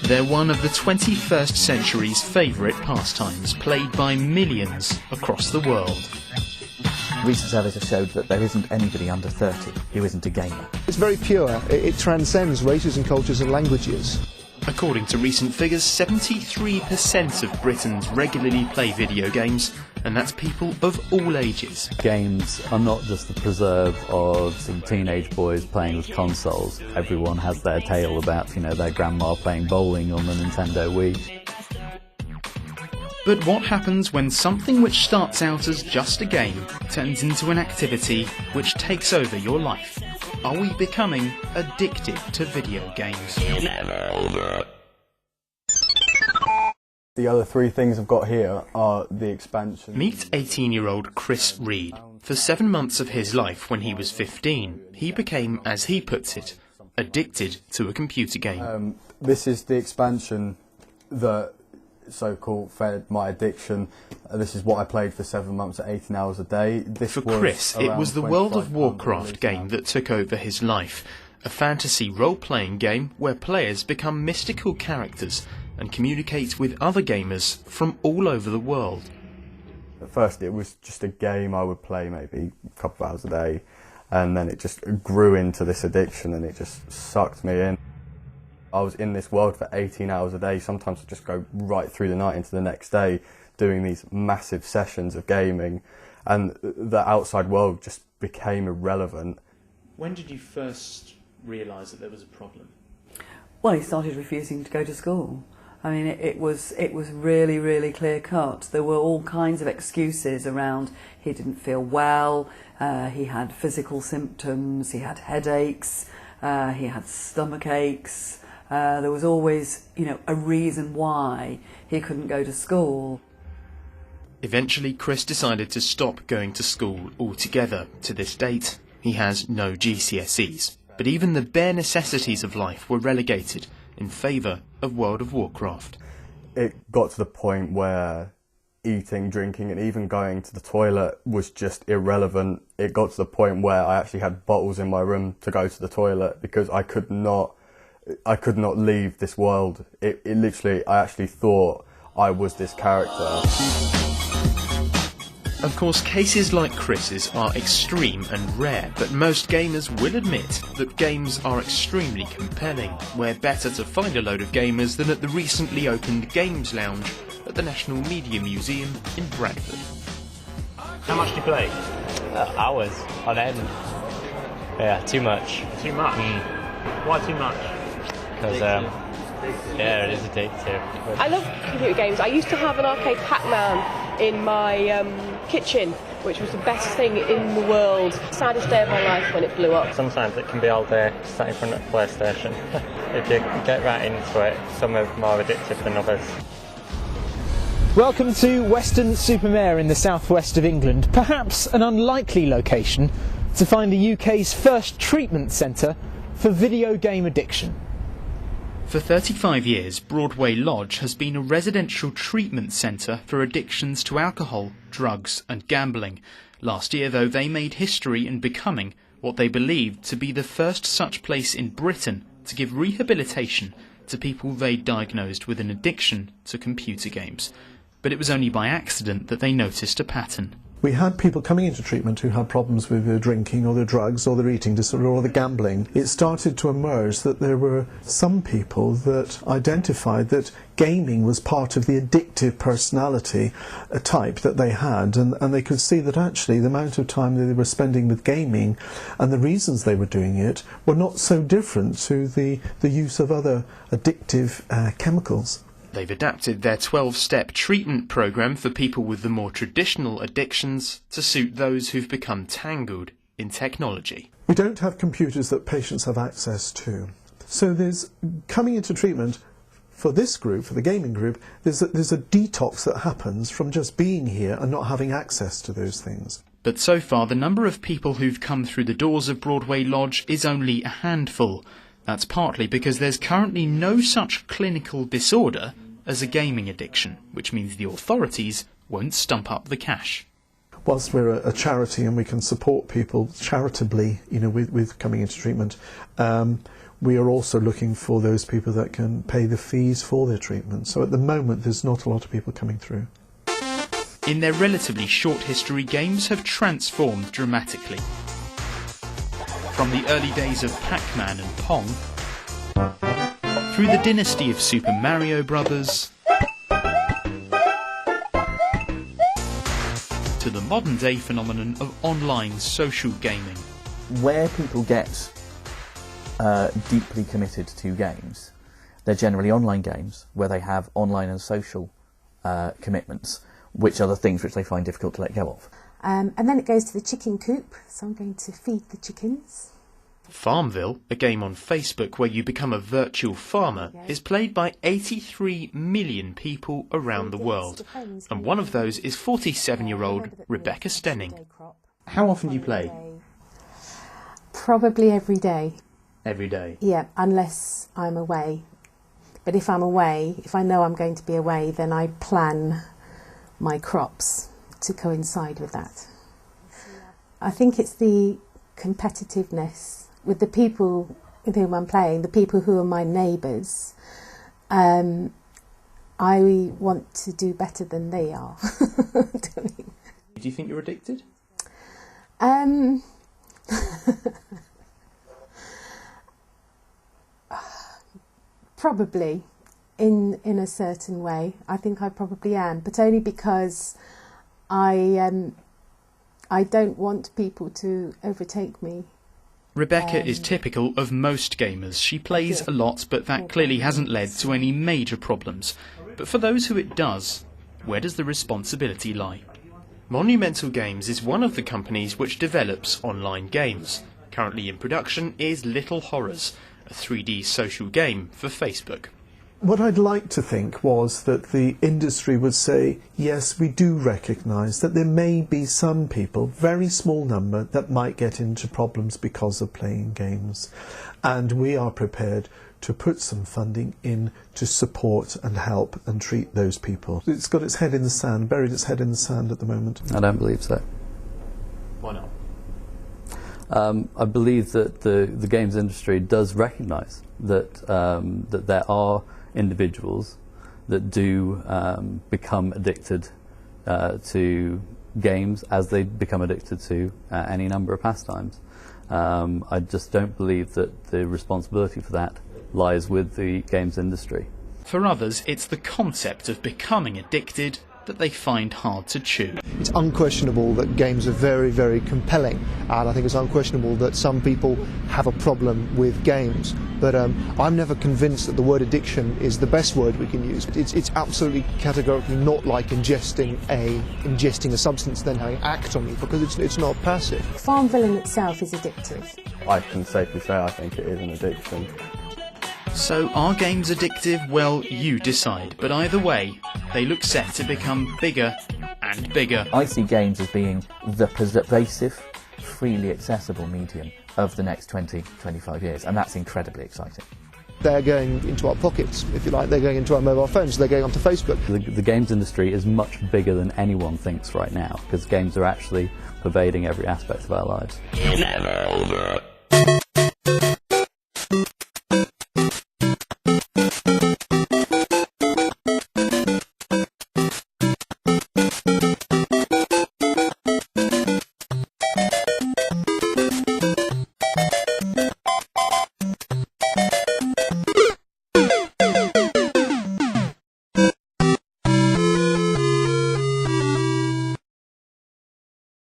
They're one of the 21st century's favourite pastimes, played by millions across the world. Recent surveys have showed that there isn't anybody under 30 who isn't a gamer. It's very pure. It transcends races and cultures and languages. According to recent figures, 73% of Britons regularly play video games, and that's people of all ages. Games are not just the preserve of some teenage boys playing with consoles. Everyone has their tale about, their grandma playing bowling on the Nintendo Wii. But what happens when something which starts out as just a game turns into an activity which takes over your life? Are we becoming addicted to video games? The other three things I've got here are the expansion. Meet 18-year-old Chris Reed. For 7 months of his life when he was 15, he became, as he puts it, addicted to a computer game. This is the expansion that so-called fed my addiction. This is what I played for 7 months at 18 hours a day. For Chris, it was the World of Warcraft game that took over his life. A fantasy role-playing game where players become mystical characters and communicate with other gamers from all over the world. At first it was just a game I would play maybe a couple of hours a day, and then it just grew into this addiction and it just sucked me in. I was in this world for 18 hours a day. Sometimes I'd just go right through the night into the next day doing these massive sessions of gaming, and the outside world just became irrelevant. When did you first realise that there was a problem? Well, he started refusing to go to school. I mean, it was really, really clear cut. There were all kinds of excuses around. He didn't feel well, he had physical symptoms, he had headaches, he had stomach aches. There was always, a reason why he couldn't go to school. Eventually, Chris decided to stop going to school altogether. To this date, he has no GCSEs. But even the bare necessities of life were relegated in favour of World of Warcraft. It got to the point where eating, drinking and even going to the toilet was just irrelevant. It got to the point where I actually had bottles in my room to go to the toilet because I could not leave this world. It literally, I actually thought I was this character. Of course, cases like Chris's are extreme and rare, but most gamers will admit that games are extremely compelling. Where better to find a load of gamers than at the recently opened Games Lounge at the National Media Museum in Bradford. How much do you play? Hours on end. Yeah, too much. Too much? Why too much? Because, yeah, it is addictive. I love computer games. I used to have an arcade Pac-Man in my kitchen, which was the best thing in the world. Saddest day of my life when it blew up. Sometimes it can be all day sat in front of the PlayStation. If you get right into it, some are more addictive than others. Welcome to Weston-super-Mare in the southwest of England. Perhaps an unlikely location to find the UK's first treatment centre for video game addiction. For 35 years, Broadway Lodge has been a residential treatment centre for addictions to alcohol, drugs and gambling. Last year, though, they made history in becoming what they believed to be the first such place in Britain to give rehabilitation to people they diagnosed with an addiction to computer games. But it was only by accident that they noticed a pattern. We had people coming into treatment who had problems with their drinking or their drugs or their eating disorder or the gambling. It started to emerge that there were some people that identified that gaming was part of the addictive personality type that they had, and they could see that actually the amount of time that they were spending with gaming and the reasons they were doing it were not so different to the use of other addictive chemicals. They've adapted their 12-step treatment programme for people with the more traditional addictions to suit those who've become tangled in technology. We don't have computers that patients have access to. So there's, coming into treatment for this group, for the gaming group, there's a detox that happens from just being here and not having access to those things. But so far, the number of people who've come through the doors of Broadway Lodge is only a handful. That's partly because there's currently no such clinical disorder as a gaming addiction, which means the authorities won't stump up the cash. whilst we're a charity and we can support people charitably, with coming into treatment, we are also looking for those people that can pay the fees for their treatment. So at the moment, there's not a lot of people coming through. In their relatively short history, games have transformed dramatically. From the early days of Pac-Man and Pong, through the dynasty of Super Mario Brothers, to the modern-day phenomenon of online social gaming. Where people get deeply committed to games, they're generally online games where they have online and social commitments, which are the things which they find difficult to let go of. And then it goes to the chicken coop, so I'm going to feed the chickens. Farmville, a game on Facebook where you become a virtual farmer, is played by 83 million people around the world, and one of those is 47-year-old Rebecca Stenning. How often do you play? Probably every day. Every day? Yeah, unless I'm away. But if I'm away, if I know I'm going to be away, then I plan my crops to coincide with that. I think it's the competitiveness with the people with whom I'm playing, the people who are my neighbours. I want to do better than they are. Do you think you're addicted? Probably, in a certain way. I think I probably am, but only because I don't want people to overtake me. Rebecca is typical of most gamers. She plays a lot, but that clearly hasn't led to any major problems. But for those who it does, where does the responsibility lie? Monumental Games is one of the companies which develops online games. Currently in production is Little Horrors, a 3D social game for Facebook. What I'd like to think was that the industry would say, yes, we do recognise that there may be some people, very small number, that might get into problems because of playing games. And we are prepared to put some funding in to support and help and treat those people. It's got its head in the sand, buried its head in the sand at the moment. I don't believe so. Why not? I believe that the games industry does recognise that that there are individuals that do become addicted to games as they become addicted to any number of pastimes. I just don't believe that the responsibility for that lies with the games industry. For others, it's the concept of becoming addicted that they find hard to chew. It's unquestionable that games are very, very compelling, and I think it's unquestionable that some people have a problem with games. But I'm never convinced that the word addiction is the best word we can use. It's absolutely categorically not like ingesting a substance then having act on you, because it's not passive. Farmville in itself is addictive. I can safely say I think it is an addiction. So are games addictive? Well, you decide. But either way, they look set to become bigger and bigger. I see games as being the pervasive, freely accessible medium of the next 20, 25 years, and that's incredibly exciting. They're going into our pockets, if you like. They're going into our mobile phones. They're going onto Facebook. The games industry is much bigger than anyone thinks right now, because games are actually pervading every aspect of our lives. Never over.